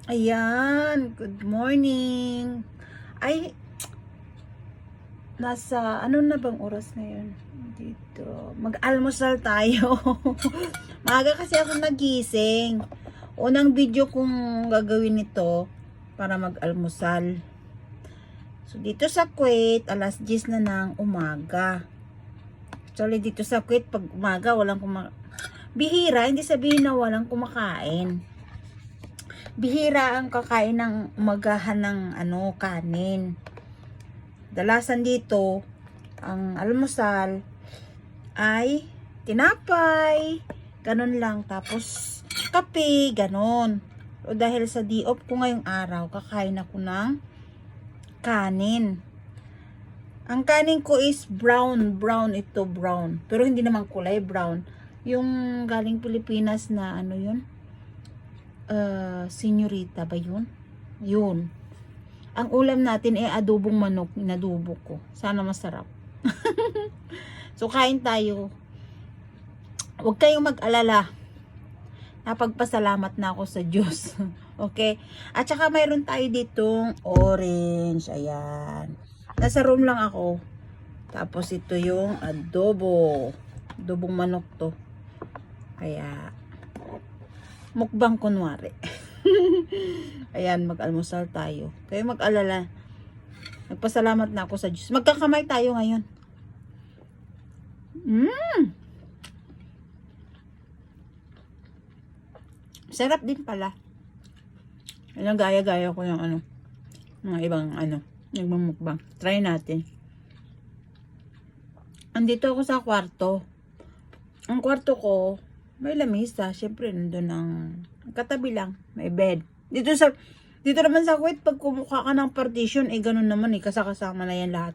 Ayan, good morning. Ay, nasa, ano na bang oras ngayon? Dito, mag-almusal tayo. Maaga kasi ako nagising. Unang video kong gagawin nito para mag-almusal. So, dito sa Kuwait, alas 10 na ng umaga. Actually, dito sa Kuwait, pag umaga, bihira, hindi sabihin na walang kumakain. Bihira ang kakain ng umagahan ng kanin. Dalasan dito, ang almusal ay tinapay, ganun lang. Tapos, kape, ganun. O dahil sa di-off ko ngayong araw, kakain ako ng kanin. Ang kanin ko is brown ito, brown. Pero hindi naman kulay brown. Yung galing Pilipinas na yun? Senyorita ba yun? Yun. Ang ulam natin ay adobong manok, inadubo ko. Sana masarap. So, kain tayo. Huwag kayong mag-alala. Napagpasalamat na ako sa Diyos. Okay? At saka mayroon tayo ditong orange. Ayan. Nasa room lang ako. Tapos ito yung adobo. Adobong manok to. Kaya mukbang kunwari. Ayan, mag-almusal tayo. Kayo mag-alala. Nagpasalamat na ako sa Diyos. Magkakamay tayo ngayon. Sarap din pala. Ayan, gaya-gaya ko yung mga ibang nagmamukbang. Try natin. Andito ako sa kwarto. Ang kwarto ko, may lamisa. Siyempre, nandun ang katabi lang. May bed. Dito naman sa Kuwait, pag kumukha ka ng partition, ganun naman kasakasama na yan lahat.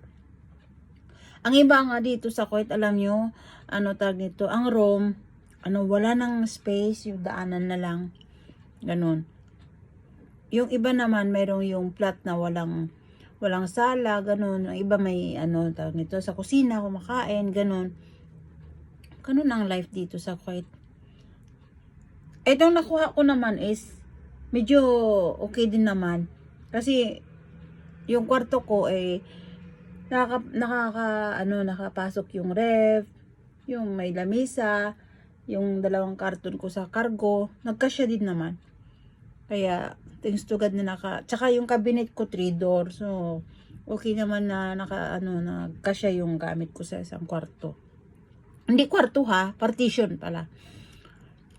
Ang iba nga dito sa Kuwait, alam nyo, tawag nito, ang room, wala nang space, yung daanan na lang. Ganun. Yung iba naman, mayroong yung flat na walang sala, ganun. Yung iba may, tawag nito, sa kusina, kumakain, ganun. Ganun ang life dito sa Kuwait. Itong nakuha ko naman is medyo okay din naman. Kasi yung kwarto ko nakapasok yung ref, yung may lamisa, yung dalawang karton ko sa cargo, nagkasya din naman. Kaya thanks to God na tsaka yung cabinet ko 3 door. So okay naman na nagkasya yung gamit ko sa isang kwarto. Hindi kwarto ha, partition pala.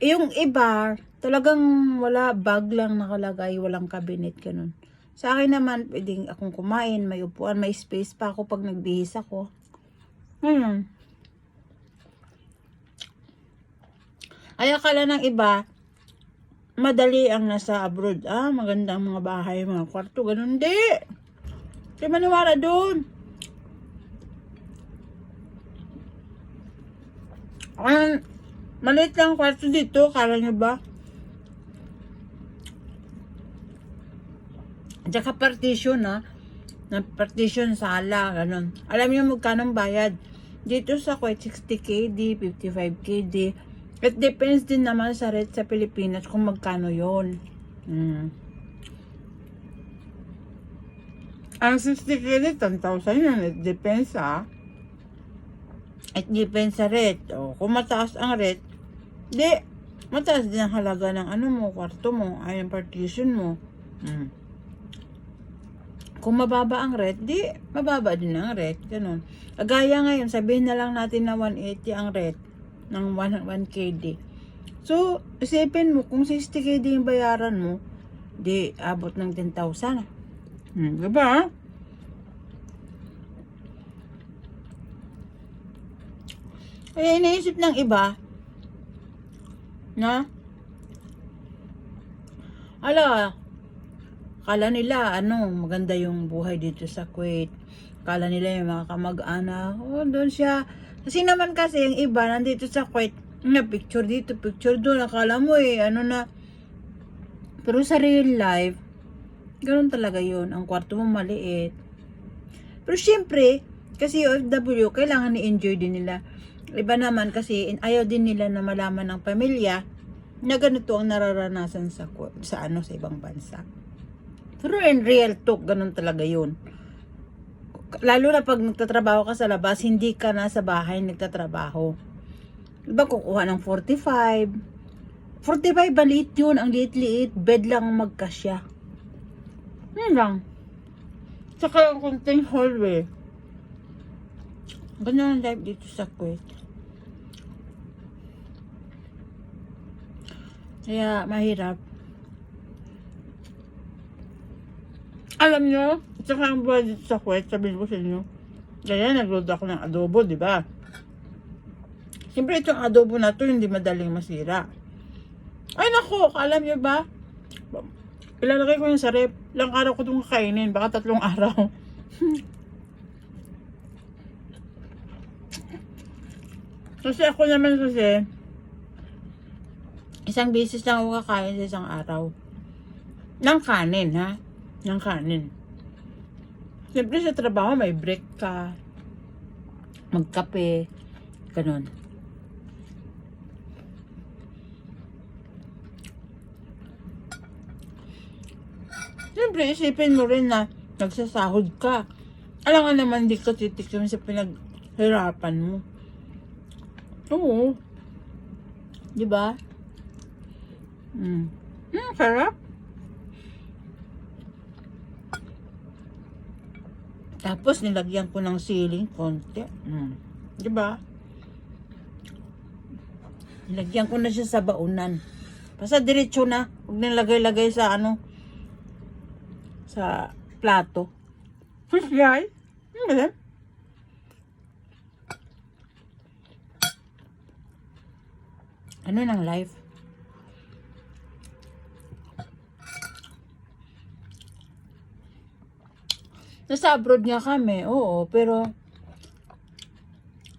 Yung iba, talagang wala, bag lang nakalagay, walang cabinet, ganun. Sa akin naman, pwedeng akong kumain, may upuan, may space pa ako pag nagbihis ako. Ay, akala ng iba, madali ang nasa abroad. Maganda ang mga bahay, mga kwarto, ganun. Hindi! Kaya maniwala doon. Maliit lang kwarto dito, kala nyo ba? Tsaka partition na partition, sala, ganun. Alam niyo magkano bayad? Dito sa Kuwait, 60 KD, 55 KD. It depends din naman sa rate sa Pilipinas kung magkano yon. Ang 60 KD, 10,000 yun. It depends It depends sa rate. Kung mataas ang rate, mataas din ang halaga ng kwarto mo, ay ang partition mo. Kung mababa ang rate, mababa din ang rate. Ganun. Kagaya ngayon, sabihin na lang natin na 180 ang rate ng 1 KD. So, isipin mo, kung 60 KD yung bayaran mo, abot ng 10,000. Diba? Kaya iniisip ng iba, na, kala nila, maganda yung buhay dito sa Kuwait. Kala nila yung mga kamag-anak, doon siya. Kasi yung iba, nandito sa Kuwait, picture dito, picture doon, akala mo na. Pero sa real life, ganun talaga yun. Ang kwarto mo maliit. Pero syempre, kasi OFW, kailangan ni-enjoy din nila. Iba naman kasi ayaw din nila na malaman ng pamilya na ganito ang nararanasan sa sa ibang bansa. Pero in real talk, ganun talaga yun. Lalo na pag nagtatrabaho ka sa labas, hindi ka na sa bahay nagtatrabaho. Diba kukuha ng 45? 45 maliit yun, ang liit-liit, bed lang magkasya. Yun lang. Tsaka ang konting hallway. Ganyan ang life dito sa Kuwait. Kaya mahirap. Alam nyo, tsaka ang buhay dito sa Kuwait, sabihin ko sa inyo, kaya nagload ako ng adobo, di ba? Siyempre itong adobo na to, hindi madaling masira. Ay nako, alam nyo ba? Ilalagay ko yung sa rep. Ilang araw ko itong kakainin, baka 3 araw. Kasi ako naman kasi, isang beses lang ako kakain sa isang araw. Ng kanin, ha? Ng kanin. Siyempre sa trabaho, may break ka. Magkape. Ganun. Siyempre, isipin mo rin na nagsasahod ka. Alam nga naman, di ka titikman sa pinaghirapan mo. Oo. Diba? Sarap. Tapos, nilagyan ko ng siling konti. Diba? Nilagyan ko na siya sa baunan. Basta diretso na. Huwag nilagay-lagay sa sa plato. Guys, ano ng life? Nasa abroad nga kami, oo, pero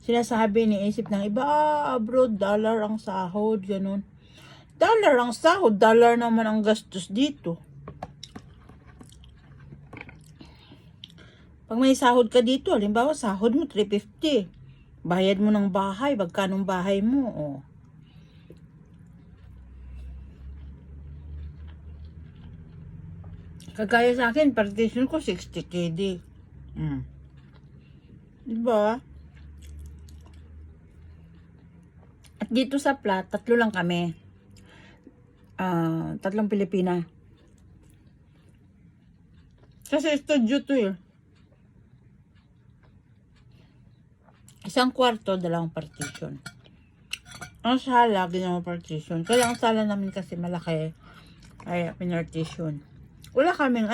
sinasabi, niisip ng iba, abroad, dollar ang sahod, ganun. Dollar ang sahod, dollar naman ang gastos dito. Pag may sahod ka dito, halimbawa, sahod mo 350. Bayad mo ng bahay, magkanong bahay mo, oh. Kagaya sa akin, partition ko 60 KD. Diba? At dito sa flat, 3 lang kami. 3 Pilipina. Kasi studio to eh. Isang kwarto, 2 partition. Ang sala, ginawang partition. Kaya ang sala namin kasi malaki. Ay, pinartition. Wala kaming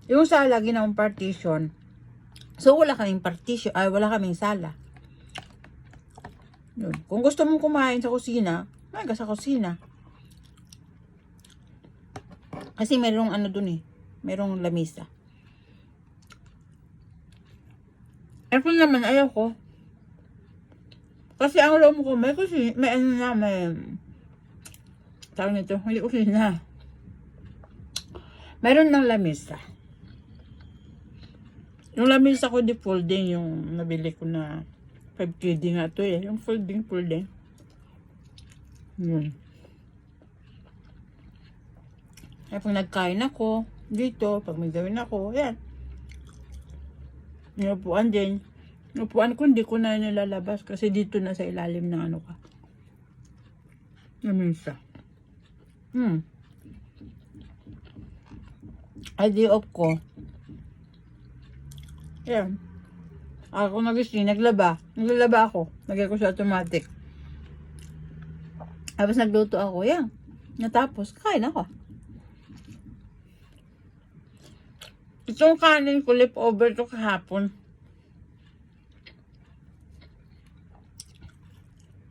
yung sala, ginawang partition. So, wala kaming partition, wala kaming sala. Yun. Kung gusto mong kumain sa kusina, kumain ka sa kusina. Kasi merong dun eh. Merong lamisa. Aircon naman, ayaw ko. Kasi ang loob ko, may tawag nito, hindi kusina. Meron ng lamisa. Yung lamisa ko di folding, yung nabili ko na 5KD nga to eh. Yung folding. Yun. Kaya pag nagkain ako, dito, pag may gawin ako, yan. Yung upuan din. Yung upuan ko, hindi ko na nilalabas kasi dito na sa ilalim ng lamisa. ID off ko. Yan. Ako nagising, naglalaba ako. Lagay ko sa automatic. Tapos nagluto ako. Yan. Natapos, kain ako. Itong kanin ko, leftover to kahapon.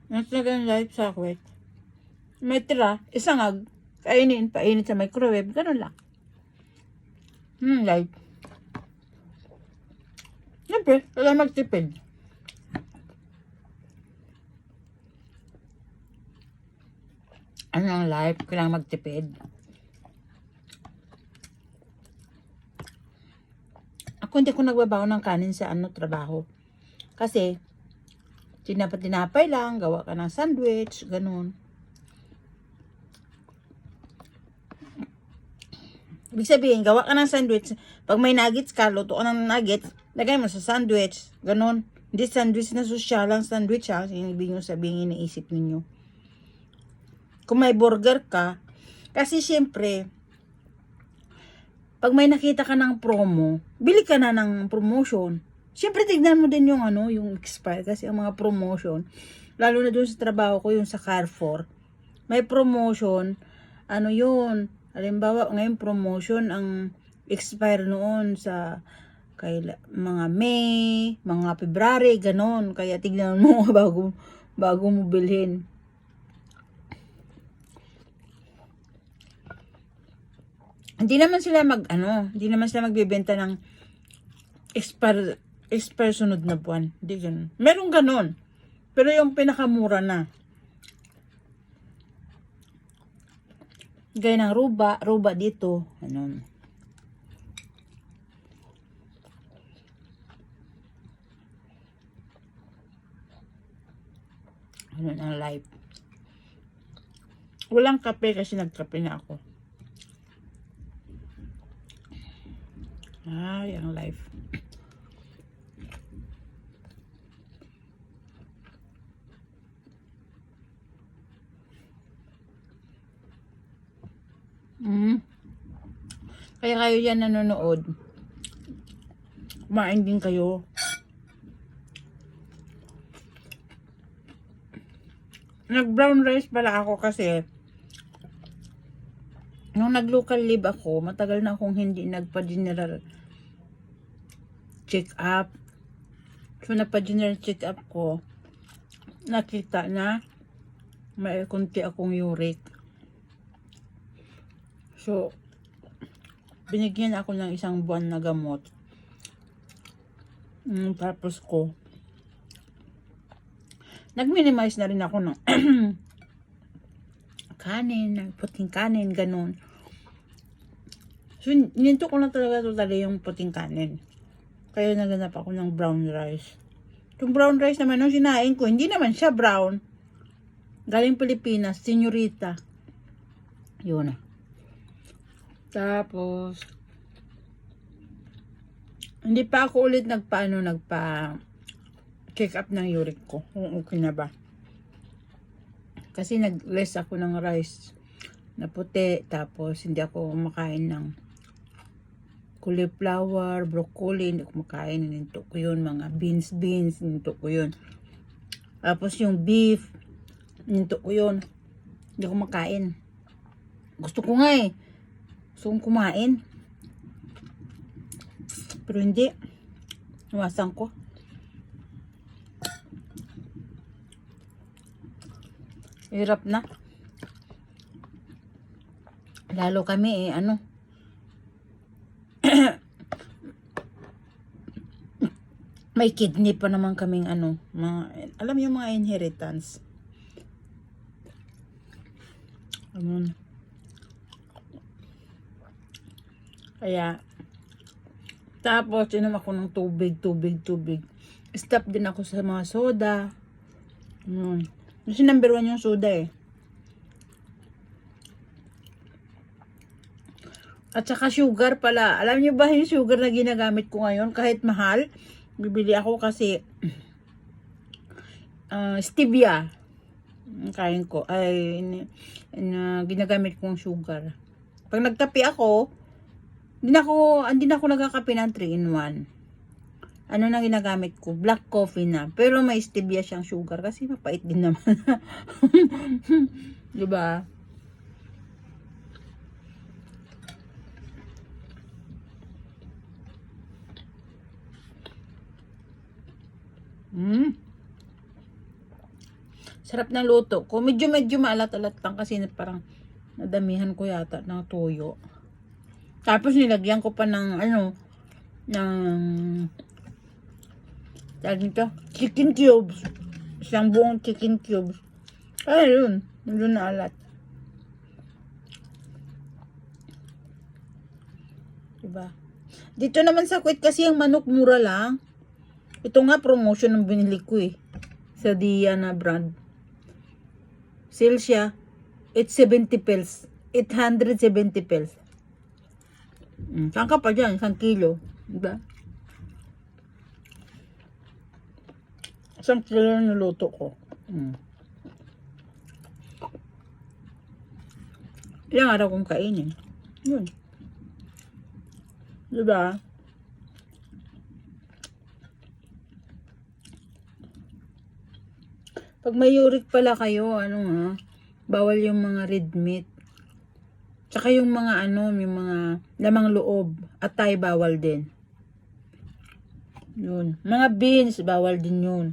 Nasa ganun life sa Kuwait. May tira, isang painit sa microwave, ganun lang. Life. Siyempre, kailangan magtipid. Ano ang life? Kailangan magtipid. Ako hindi ko nagbabaon ng kanin sa trabaho. Kasi, tinapay lang, gawa ka ng sandwich, ganun. Ibig sabihin, gawa ka ng sandwich. Pag may nuggets ka, luto ka ng nuggets, lagay mo sa sandwich. Ganon. Hindi sandwich na social lang sandwich ha. Ibig nyo sabihin, iniisip ninyo. Kung may burger ka, kasi syempre, pag may nakita ka ng promo, bili ka na ng promotion. Syempre, tignan mo din yung yung expire. Kasi ang mga promotion, lalo na dun sa trabaho ko, yung sa Carrefour, may promotion, yun, halimbawa, ngayon promotion ang expire noon sa mga May, mga February, ganon. Kaya tignan mo bago mo bilhin. Hindi naman sila hindi naman sila magbebenta ng expire sunod na buwan. Hindi ganon. Meron ganon. Pero yung pinakamura na. Gaya ng ruba dito, Ano ang life. Walang kape kasi nagkape na ako. Ay, ang life. Kaya kayo yan nanonood. Kumain din kayo. Nag-brown rice pala ako kasi nung nag-local leave ako, matagal na akong hindi nagpa-general check-up. So, nagpa-general check-up ko, nakita na may konti akong uric. So, binigyan ako ng 1 buwan na gamot. Tapos ko, nag-minimize na rin ako ng kanin, puting kanin, ganun. So, ninto ko na talaga totally yung puting kanin. Kaya naganap ako ng brown rice. Yung brown rice naman, nung sinain ko, hindi naman siya brown. Galing Pilipinas, senyorita. Yun na. Tapos, hindi pa ako ulit nagpa-check up ng uric ko. Kung okay na ba. Kasi nag-less ako ng rice na puti. Tapos, hindi ako kumakain ng cauliflower, broccoli. Hindi ako kumakain. Ninto ko yun. Mga beans. Ninto ko yun. Tapos, yung beef. Ninto ko yun. Hindi ako kumakain. Gusto ko nga eh. Gusto kong kumain. Pero hindi. Iwasan ko. Hirap na. Lalo kami may kidney pa naman kaming alam yung mga inheritance. Kaya, tapos, inom ako ng tubig. Stop din ako sa mga soda. Kasi number 1 yung soda eh. At saka sugar pala. Alam niyo ba yung sugar na ginagamit ko ngayon? Kahit mahal, bibili ako kasi stevia. Kain ko. Ginagamit kong sugar. Pag nagkape ako, hindi na ako nagkakape ng 3-in-1. Ano na ginagamit ko? Black coffee na. Pero may stevia siyang sugar kasi mapait din naman. Diba? Sarap ng luto ko. Medyo maalat-alat lang kasi parang nadamihan ko yata ng toyo. Tapos nilagyan ko pa ng chicken cubes. Isang buong chicken cubes. Ayun, medyo naalat. Diba? Dito naman sa Kuwait kasi yung manok mura lang. Ito nga promotion ng binili ko eh. Sa Diana brand. Sale siya. 870 pels. 870 pels. Saan ka pa dyan? 1 kilo. Diba? 1 kilo na niluto ko. Ilang araw kong kainin. Yun. Diba? Pag may uric pala kayo, bawal yung mga red meat. Tsaka yung mga yung mga lamang loob at tayo bawal din. Yun. Mga beans, bawal din yun.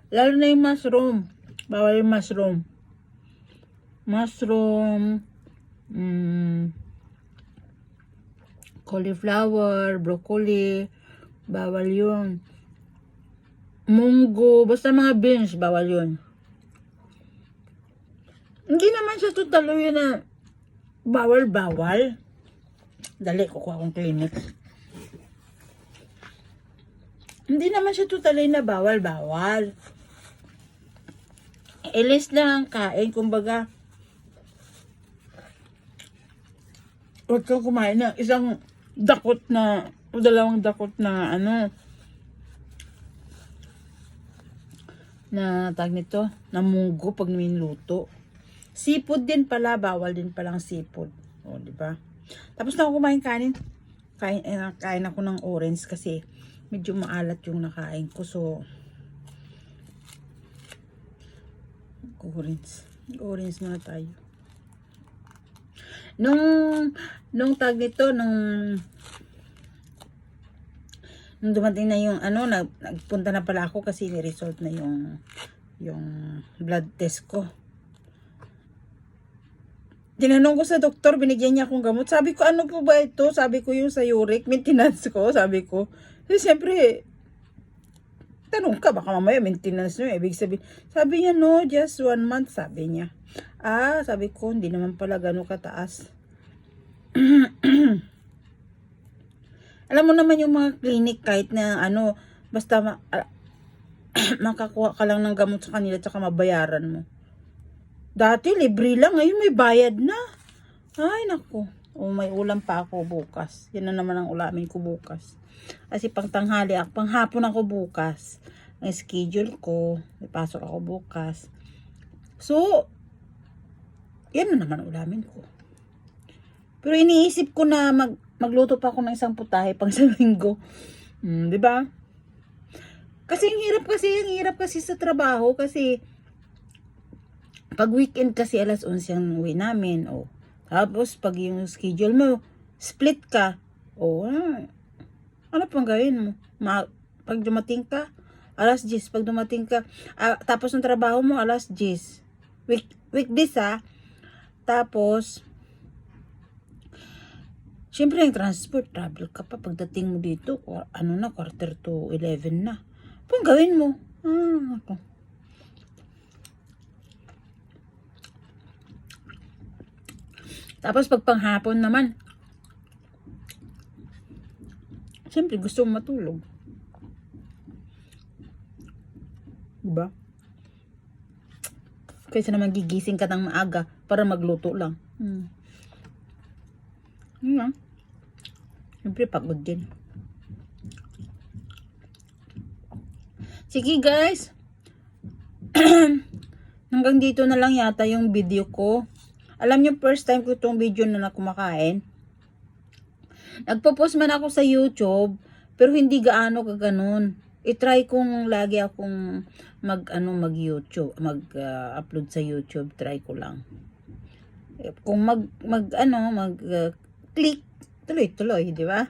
Lalo na yung mushroom. Bawal yung mushroom. Mushroom, cauliflower, broccoli, bawal yun. Munggo, basta mga beans, bawal yun. Hindi naman siya totally yun na bawal. Dali, kukuha akong Kleenex. Hindi naman siya totally na bawal. Ilis lang ang kain, kumbaga. Huwag kang kumain ng isang dakot na, o 2 dakot na na tag nito, na munggo pag minuto. Seafood din pala, bawal din palang seafood. O, di ba? Tapos na ako kumain kanin. Kain ako ng orange kasi medyo maalat yung nakain ko. So, orange muna tayo. Nung tag nito, nung dumating na yung nagpunta na pala ako kasi ni-result na yung blood test ko. Tinanong ko sa doktor, binigyan niya akong gamot. Sabi ko, ano po ba ito? Sabi ko yung sa uric, maintenance ko, sabi ko. Kasi siyempre, tanong ka, baka mamaya maintenance nyo, ibig sabihin. Sabi niya, no, just 1 month, sabi niya. Sabi ko, hindi naman pala gano'ng kataas. Alam mo naman yung mga clinic, kahit na basta makakuha ka lang ng gamot sa kanila, tsaka mabayaran mo. Dati, libre lang. Ngayon, may bayad na. Ay, naku. May ulam pa ako bukas. Yan na naman ang ulamin ko bukas. Kasi panghapon ako bukas. Ang schedule ko. May pasok ako bukas. So, yan na naman ang ulamin ko. Pero iniisip ko na magluto pa ako ng isang putahe pang sa linggo. Diba? Kasi ang hirap kasi sa trabaho. Kasi, pag weekend kasi alas 11 ang uwi namin, tapos pag yung schedule mo, split ka, ano pang gawin mo? Pag dumating ka, alas 10, pag dumating ka, tapos ng trabaho mo, alas 10. Weekdays tapos, syempre yung transport, travel ka pa, pagdating mo dito, 11:45 na. Pang gawin mo? Ako. Tapos pag panghapon naman, siyempre gusto mong matulog. Diba? Kaysa naman gigising ka ng maaga para magluto lang. Siyempre pagod din. Sige guys. Hanggang dito na lang yata yung video ko. Alam nyo, first time ko itong video na kumakain. Nagpo-post man ako sa YouTube, pero hindi gaano kaganon. I-try kong lagi akong mag-YouTube, mag-upload sa YouTube, try ko lang. Kung click, tuloy-tuloy, di ba?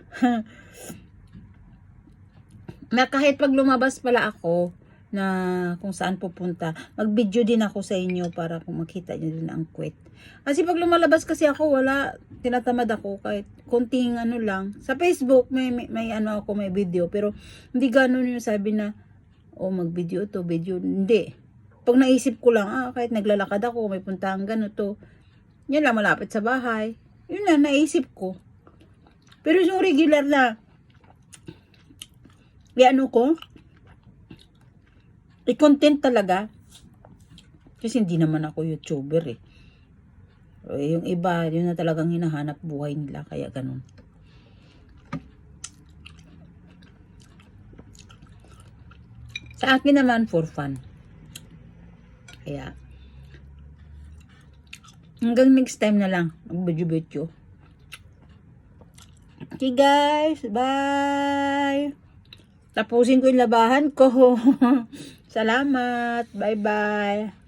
Na kahit pag lumabas pala ako, na kung saan pupunta, mag-video din ako sa inyo para kung makita nyo din ang kwet. Kasi pag lumalabas kasi ako, tinatamad ako kahit konting lang. Sa Facebook, may video, pero hindi gano'n yung sabi na, mag-video to, video. Hindi. Pag naisip ko lang, kahit naglalakad ako, may puntahan ganito, yan lang, malapit sa bahay. Yun na, naisip ko. Pero yung regular na, i-content talaga. Kasi hindi naman ako YouTuber yung iba, yun na talagang hinahanap buhay nila. Kaya ganun. Sa akin naman, for fun. Kaya, hanggang next time na lang, mag-video-video. Okay guys, bye! Tapusin ko yung labahan ko. Salamat, bye-bye!